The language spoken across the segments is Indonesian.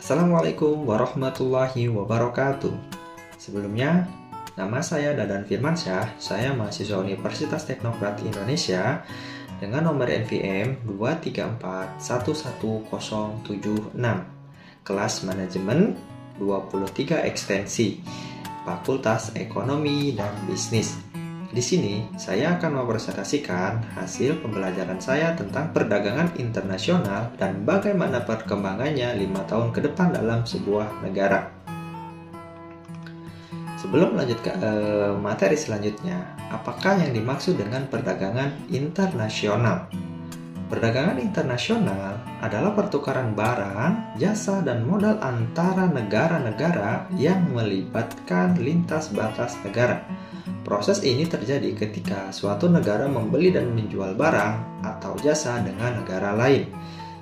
Assalamualaikum warahmatullahi wabarakatuh. Sebelumnya, nama saya Dadan Firmansyah. Saya mahasiswa Universitas Teknokrat Indonesia dengan nomor NPM 234111076, kelas manajemen 23 ekstensi, Fakultas Ekonomi dan Bisnis. Di sini, saya akan mempresentasikan hasil pembelajaran saya tentang perdagangan internasional dan bagaimana perkembangannya 5 tahun ke depan dalam sebuah negara. Sebelum lanjut ke materi selanjutnya, apakah yang dimaksud dengan perdagangan internasional? Perdagangan internasional adalah pertukaran barang, jasa, dan modal antara negara-negara yang melibatkan lintas batas negara. Proses ini terjadi ketika suatu negara membeli dan menjual barang atau jasa dengan negara lain.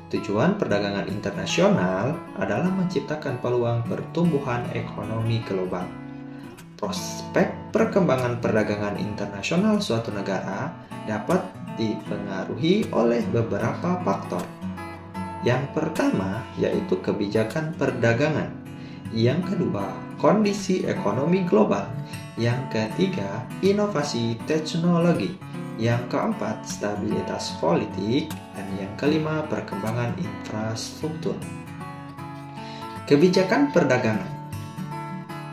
Tujuan perdagangan internasional adalah menciptakan peluang pertumbuhan ekonomi global. Prospek perkembangan perdagangan internasional suatu negara dapat dipengaruhi oleh beberapa faktor. Yang pertama yaitu kebijakan perdagangan. Yang kedua, kondisi ekonomi global. Yang ketiga, inovasi teknologi. Yang keempat, stabilitas politik. Dan yang kelima, perkembangan infrastruktur. Kebijakan perdagangan,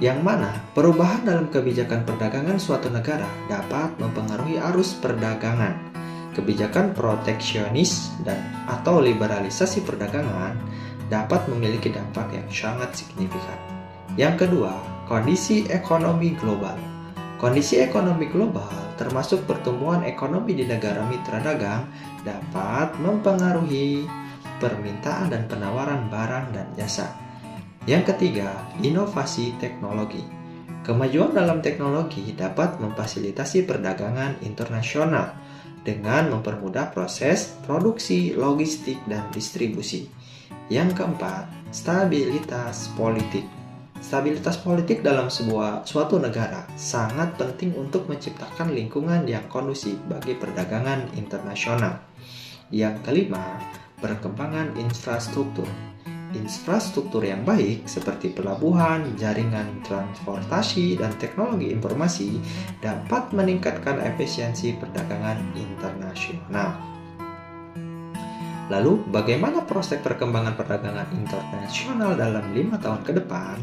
yang mana perubahan dalam kebijakan perdagangan suatu negara dapat mempengaruhi arus perdagangan. Kebijakan proteksionis dan atau liberalisasi perdagangan dapat memiliki dampak yang sangat signifikan. Yang kedua, kondisi ekonomi global. Kondisi ekonomi global termasuk pertumbuhan ekonomi di negara mitra dagang dapat mempengaruhi permintaan dan penawaran barang dan jasa. Yang ketiga, inovasi teknologi. Kemajuan dalam teknologi dapat memfasilitasi perdagangan internasional dengan mempermudah proses produksi, logistik, dan distribusi. Yang keempat, stabilitas politik. Stabilitas politik dalam suatu negara sangat penting untuk menciptakan lingkungan yang kondusif bagi perdagangan internasional. Yang kelima, perkembangan infrastruktur. Infrastruktur yang baik seperti pelabuhan, jaringan transportasi, dan teknologi informasi dapat meningkatkan efisiensi perdagangan internasional. Lalu, bagaimana prospek perkembangan perdagangan internasional dalam 5 tahun ke depan?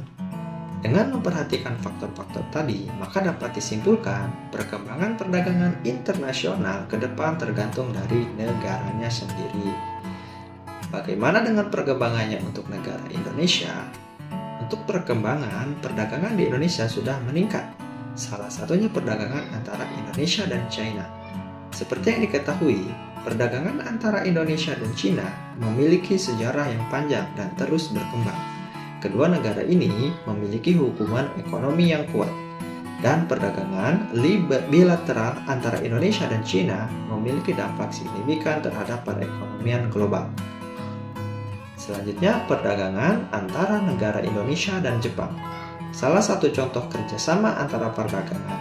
Dengan memperhatikan faktor-faktor tadi, maka dapat disimpulkan perkembangan perdagangan internasional ke depan tergantung dari negaranya sendiri. Bagaimana dengan perkembangannya untuk negara Indonesia? Untuk perkembangan perdagangan di Indonesia sudah meningkat. Salah satunya perdagangan antara Indonesia dan China. Seperti yang diketahui, perdagangan antara Indonesia dan China memiliki sejarah yang panjang dan terus berkembang. Kedua negara ini memiliki hubungan ekonomi yang kuat, dan perdagangan bilateral antara Indonesia dan China memiliki dampak signifikan terhadap perekonomian global. Selanjutnya, perdagangan antara negara Indonesia dan Jepang. Salah satu contoh kerjasama antara perdagangan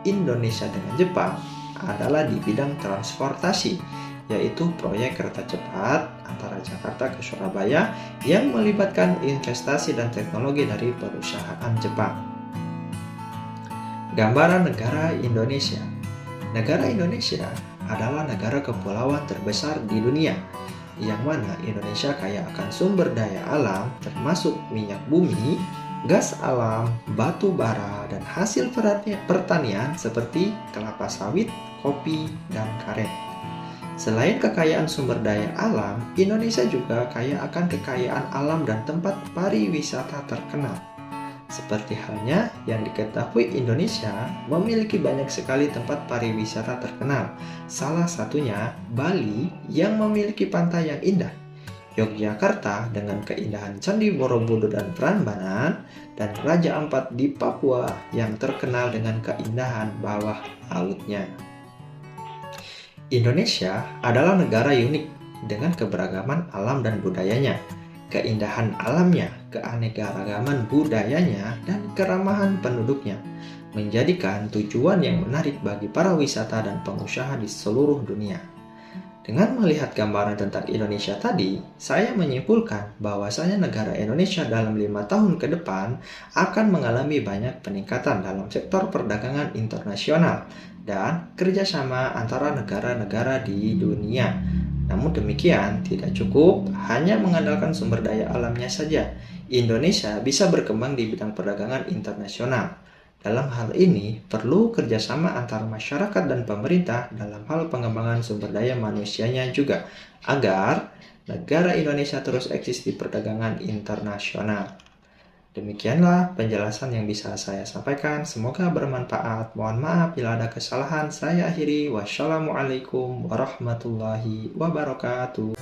Indonesia dengan Jepang adalah di bidang transportasi, yaitu proyek kereta cepat antara Jakarta ke Surabaya yang melibatkan investasi dan teknologi dari perusahaan Jepang. Gambaran negara Indonesia. Negara Indonesia adalah negara kepulauan terbesar di dunia, yang mana Indonesia kaya akan sumber daya alam termasuk minyak bumi, gas alam, batu bara, dan hasil pertanian seperti kelapa sawit, kopi, dan karet. Selain kekayaan sumber daya alam, Indonesia juga kaya akan kekayaan alam dan tempat pariwisata terkenal. Seperti halnya yang diketahui, Indonesia memiliki banyak sekali tempat pariwisata terkenal. Salah satunya Bali yang memiliki pantai yang indah, Yogyakarta dengan keindahan Candi Borobudur dan Prambanan, dan Raja Ampat di Papua yang terkenal dengan keindahan bawah lautnya. Indonesia adalah negara unik dengan keberagaman alam dan budayanya, keindahan alamnya, keanekaragaman budayanya, dan keramahan penduduknya, menjadikan tujuan yang menarik bagi para wisata dan pengusaha di seluruh dunia. Dengan melihat gambaran tentang Indonesia tadi, saya menyimpulkan bahwasanya negara Indonesia dalam 5 tahun ke depan akan mengalami banyak peningkatan dalam sektor perdagangan internasional dan kerjasama antara negara-negara di dunia. Namun demikian, tidak cukup hanya mengandalkan sumber daya alamnya saja. Indonesia bisa berkembang di bidang perdagangan internasional. Dalam hal ini, perlu kerjasama antara masyarakat dan pemerintah dalam hal pengembangan sumber daya manusianya juga, agar negara Indonesia terus eksis di perdagangan internasional. Demikianlah penjelasan yang bisa saya sampaikan. Semoga bermanfaat. Mohon maaf bila ada kesalahan. Saya akhiri. Wassalamualaikum warahmatullahi wabarakatuh.